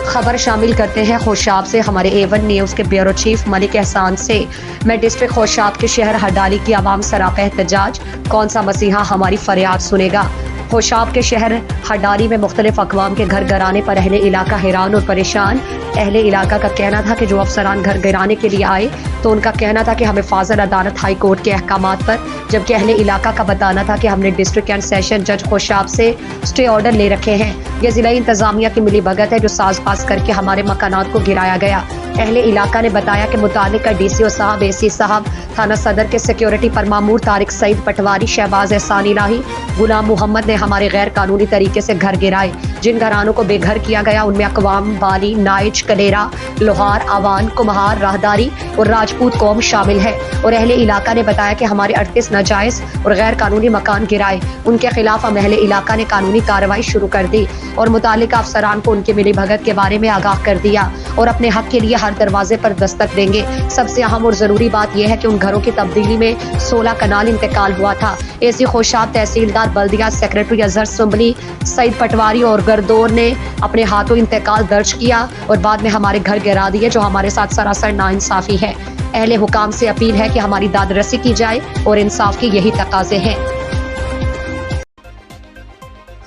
खबर शामिल करते हैं खोशाब से। हमारे A1 न्यूज़ के ब्यूरो चीफ मलिक एहसान से। मैं डिस्ट्रिक्ट खोशाब के शहर हडाली की आवाम सरापा एहतजाज, कौन सा मसीहा हमारी फरियाद सुनेगा। खोशाब के शहर हडाली में मुख्तलिफ अक़वाम के घर गिराने पर अहले इलाका हैरान और परेशान। अहले इलाका का कहना था कि जो अफसरान घर गिराने के लिए आए तो उनका कहना था कि हमें फाजिल अदालत हाई कोर्ट के अहकामात पर, जबकि अहले इलाका का बताना था कि हमने डिस्ट्रिक्ट एंड सेशन जज खोशाब से स्टे ऑर्डर ले रखे हैं। ये जिला इंतजामिया की मिली भगत है जो साज-पास करके हमारे मकानात को गिराया गया। अहले इलाका ने बताया कि मुतालिका DCO साहब, AC साहब, थाना सदर के सिक्योरिटी पर मामूर तारिक सईद पटवारी, शहबाज एहसान इलाही, गुलाम मोहम्मद ने हमारे गैर कानूनी तरीके से घर गिराए। जिन घरानों को बेघर किया गया उनमें अकवाम, बाली, नाइच, कलेरा, लोहार, अवान, कुम्हार, राहदारी और राजपूत कौम शामिल है। और अहले इलाका ने बताया कि हमारे 38 नाजायज और गैर कानूनी मकान गिराए। उनके खिलाफ हम अहले इलाका ने कानूनी कार्रवाई शुरू कर दी और मुतालिका अफसरान को उनकी मिली भगत के बारे में आगाह कर दिया और अपने हक के लिए हर दरवाजे पर दस्तक देंगे। सबसे अहम और जरूरी बात यह है कि उन घरों की तब्दीली में 16 कनाल इंतकाल हुआ था। AC खोशाब, तहसीलदार बल्दिया, सेक्रेटरी अजहर सुंबली, सईद पटवारी और गरदौर ने अपने हाथों इंतकाल दर्ज किया और बाद में हमारे घर गिरा दिए, जो हमारे साथ सरासर नाइंसाफी है। अहले हुकाम से अपील है कि हमारी दादरसी की जाए और इंसाफ के यही तकाजे हैं।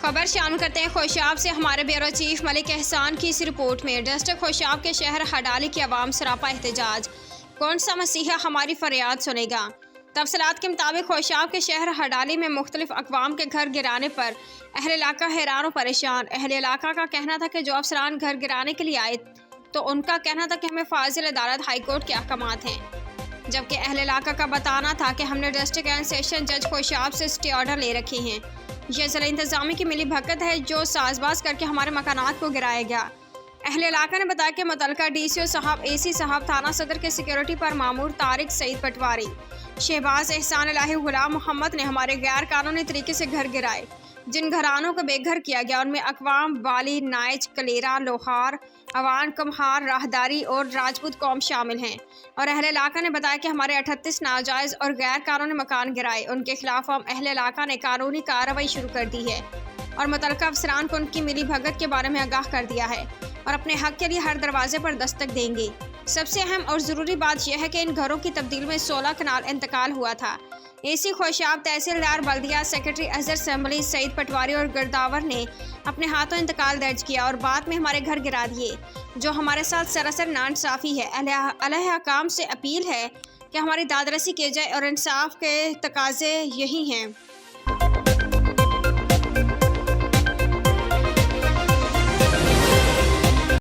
खबर शामिल करते हैं खोशाब से। हमारे ब्यूरो चीफ मलिक एहसान की इस रिपोर्ट में डिस्ट्रिक्ट खोशाब के शहर हडाली की आवाम सरापा एहतजाज, कौन सा मसीहा हमारी फरियाद सुनेगा। तफसीलात के मुताबिक खोशाब के शहर हडाली में मुख्तलिफ अक़वाम के घर गिराने पर अहले इलाका हैरान और परेशान। अहले इलाका का कहना था कि जो अफसरान घर गिराने के लिए आए तो उनका कहना था कि हमें फाजिल अदालत हाई कोर्ट के अहकामात हैं, जबकि अहले इलाका का बताना था कि हमने डिस्ट्रिक्ट एंड सेशन जज खोशाब से स्टे ऑर्डर ले रखे हैं। यह जिला इंतजामी की मिली भगत है जो साजबाज करके हमारे मकानात को गिराया गया। अहले इलाका ने बताया कि मुतलका DCO साहब, AC साहब, थाना सदर के सिक्योरिटी पर मामूर तारिक सईद पटवारी, शहबाज एहसान इलाही, गुलाम मोहम्मद ने हमारे गैर कानूनी तरीके से घर गिराए। जिन घरानों को बेघर किया गया उनमें अकवाम, बाली, नाइच, कलेरा, लोहार, अवान, कुम्हार, राहदारी और राजपूत कौम शामिल हैं। और अहले इलाका ने बताया कि हमारे 38 नाजायज़ और गैर कानूनी मकान गिराए। उनके खिलाफ हम अहले इलाका ने कानूनी कार्रवाई शुरू कर दी है और मुतलका अफसरान को उनकी मिली भगत के बारे में आगाह कर दिया है और अपने हक के लिए हर दरवाजे पर दस्तक देंगे। सबसे अहम और ज़रूरी बात यह है कि इन घरों की तब्दील में 16 कनाल इंतकाल हुआ था। AC खोशाब, तहसीलदार बल्दिया, सेक्रेटरी अजहर सुंबली, सईद पटवारी और गिरदावर ने अपने हाथों इंतकाल दर्ज किया और बाद में हमारे घर गिरा दिए, जो हमारे साथ सरासर नाइंसाफी है। अहले हुकाम से अपील है कि हमारी दादरसी की जाए और इंसाफ के तकाजे यही हैं।